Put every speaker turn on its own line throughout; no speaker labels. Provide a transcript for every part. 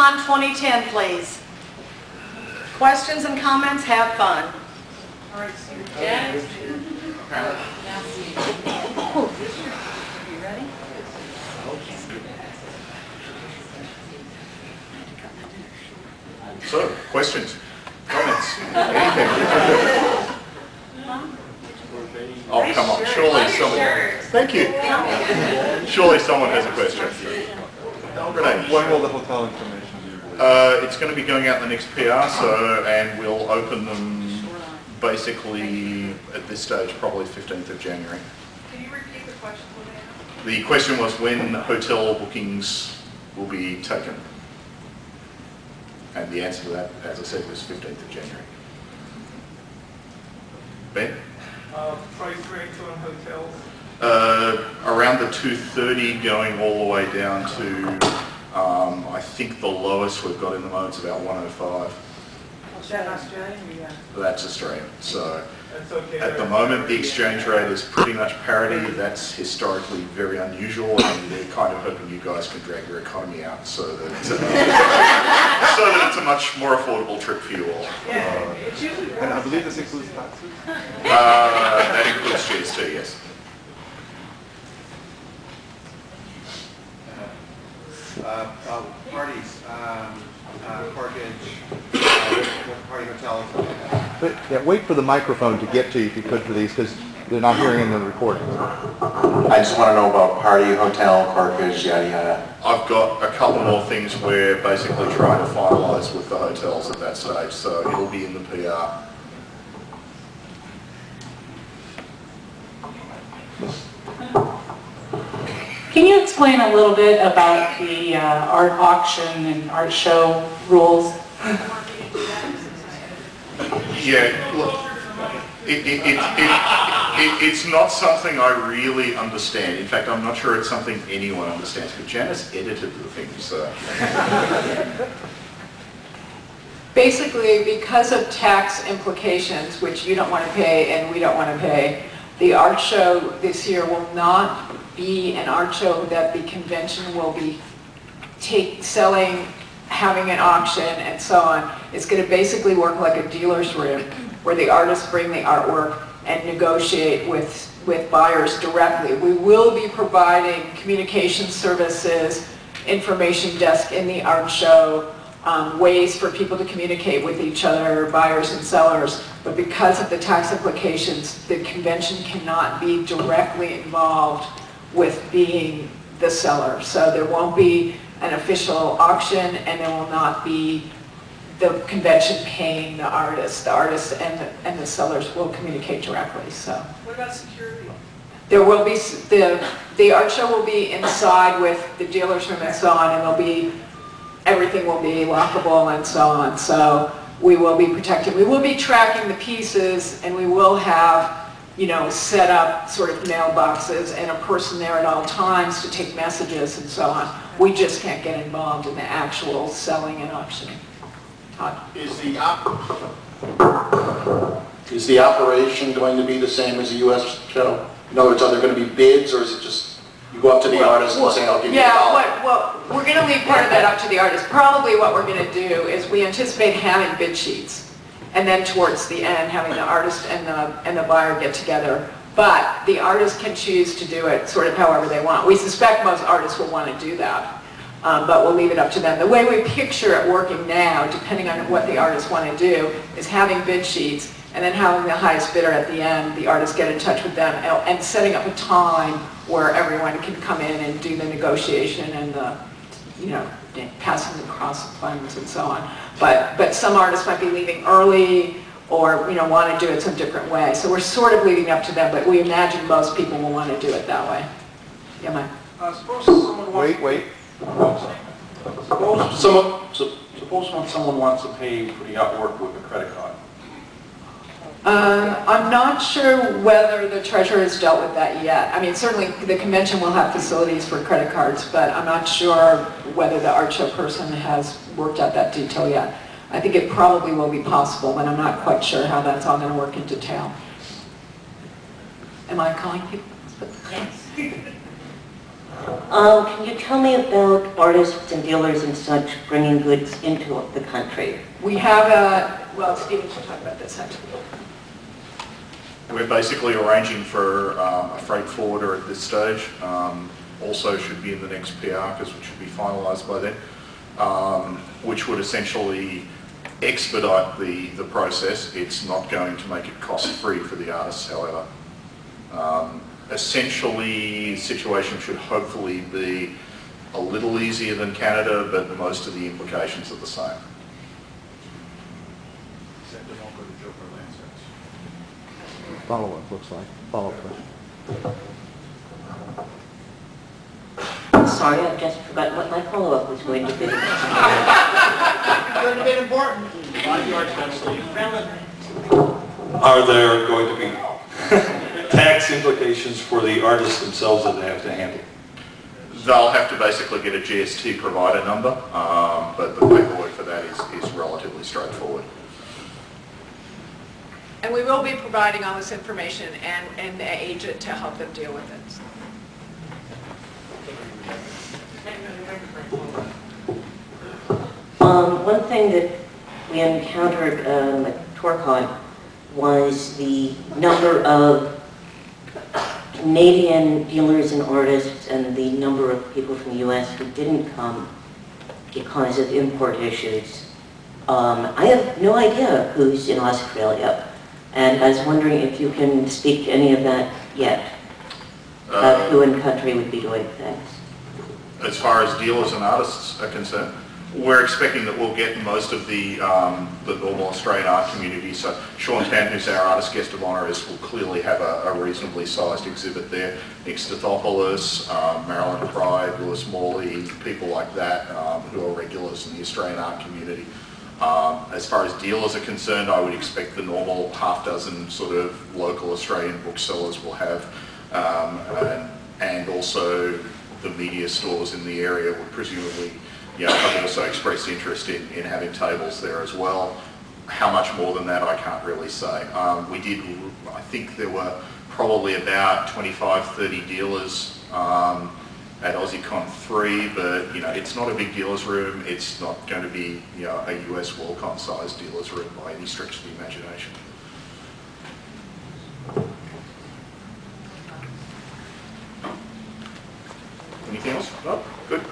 Worldcon 2010, please. Questions and comments, have fun.
All right, so Janet. You ready?
So, questions, comments, anything? Oh, come on, surely someone. Thank you. Surely someone has a question. Renee.
When will the hotel information be released?
It's going to be going out in the next PR, and we'll open them basically at this stage, probably 15th of January.
Can you repeat the question?
The question was when hotel bookings will be taken. And the answer to that, as I said, was 15th of January. Ben?
Price rates on hotels?
Around the 230 going all the way down to, I think the lowest we've got in the moment is about 105.
Is that Australian or US?
That's Australian. So
That's okay.
at the moment the exchange rate is pretty much parity. That's historically very unusual, and they're kind of hoping you guys can drag your economy out so that it's a much more affordable trip for you all.
Yeah, it's usually.
And I believe this includes taxes?
That includes GST, yes.
Parties, Carthage, party hotels.
But, yeah, wait for the microphone to get to you if you could for these, because they're not hearing in the recording.
I just want to know about party, hotel, Carthage, yada yada.
I've got a couple more things we're basically trying to finalise with the hotels at that stage, so it'll be in the PR.
Can you explain a little bit about the art auction and art show rules?
Yeah, look, it's not something I really understand. In fact, I'm not sure it's something anyone understands, but Janice edited the thing, so.
Basically, because of tax implications, which you don't want to pay and we don't want to pay, the art show this year will not be an art show that the convention will be selling, having an auction, and so on. It's going to basically work like a dealer's room, where the artists bring the artwork and negotiate with buyers directly. We will be providing communication services, information desk in the art show, ways for people to communicate with each other, buyers and sellers, but because of the tax implications, the convention cannot be directly involved with being the seller. So there won't be an official auction, and there will not be the convention paying the artists. The artists and the sellers will communicate directly. So
What about security?
there will be, the art show will be inside with the dealer's room and so on, and there'll be, everything will be lockable and so on. So we will be protected. We will be tracking the pieces, and we will have, you know, set up sort of mailboxes and a person there at all times to take messages and so on. We just can't get involved in the actual selling and auctioning. Todd?
Is the operation going to be the same as a U.S. show? In other words, are there going to be bids, or is it just you go up to the artist and say, I'll give you $1?
Yeah, well, we're going to leave part of that up to the artist. Probably what we're going to do is we anticipate having bid sheets, and then towards the end having the artist and the buyer get together. But the artist can choose to do it sort of however they want. We suspect most artists will want to do that, but we'll leave it up to them. The way we picture it working now, depending on what the artists want to do, is having bid sheets and then having the highest bidder at the end, the artists get in touch with them, and setting up a time where everyone can come in and do the negotiation and the, you know, passing across the funds and so on. But some artists might be leaving early, or, you know, want to do it some different way. So we're sort of leaving up to them, but we imagine most people will want to do it that way. Yeah, Mike?
Suppose someone wants
Wait.
Suppose someone wants to pay for the artwork with a credit card.
I'm not sure whether the treasurer has dealt with that yet. I mean, certainly the convention will have facilities for credit cards, but I'm not sure whether the art show person has worked out that detail yet. I think it probably will be possible, but I'm not quite sure how that's all going to work in detail. Am I calling people?
Yes.
Can you tell me about artists and dealers and such bringing goods into the country?
We have a, well, Stephen should talk about this actually.
We're basically arranging for a freight forwarder at this stage. Also should be in the next PR, because which should be finalised by then, which would essentially expedite the process. It's not going to make it cost-free for the artists, however. Essentially, the situation should hopefully be a little easier than Canada, but most of the implications are the same.
Follow-up, looks like. Follow-up question.
Sorry, I've just forgotten what my follow-up was going to be.
Could have been important.
Are there going to be tax implications for the artists themselves that they have to handle?
They'll have to basically get a GST provider number, but the paperwork for that is relatively straightforward.
And we will be providing all this information and an agent to help them deal with it.
One thing that we encountered at TorCon was the number of Canadian dealers and artists and the number of people from the U.S. who didn't come because of import issues. I have no idea who's in Australia, and I was wondering if you can speak to any of that yet, about who in country would be doing things.
As far as dealers and artists are concerned, we're expecting that we'll get most of the normal Australian art community. So Sean Tan, who's our artist guest of honour, will clearly have a reasonably sized exhibit there. Nick Stathopoulos, Marilyn Pride, Lewis Morley, people like that who are regulars in the Australian art community. As far as dealers are concerned, I would expect the normal half dozen sort of local Australian booksellers will have, and also the media stores in the area would presumably have also expressed interest in having tables there as well. How much more than that, I can't really say. I think there were probably about 25, 30 dealers at Aussiecon 3, but it's not a big dealer's room. It's not going to be a US Worldcon sized dealer's room by any stretch of the imagination. Anything else? No? Good.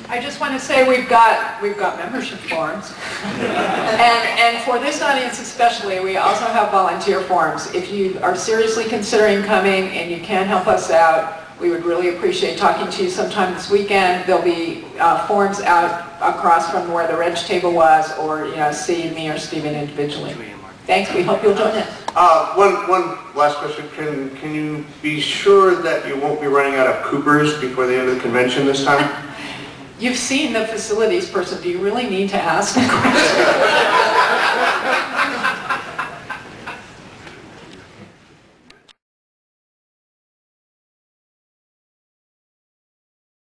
I just want to say we've got membership forms, and for this audience especially, we also have volunteer forms. If you are seriously considering coming and you can help us out, we would really appreciate talking to you sometime this weekend. There'll be forms out across from where the reg table was, or see me or Stephen individually. Thanks. We hope you'll join us.
One last question. Can you be sure that you won't be running out of Coopers before the end of the convention this time?
You've seen the facilities person. Do you really need to ask a question?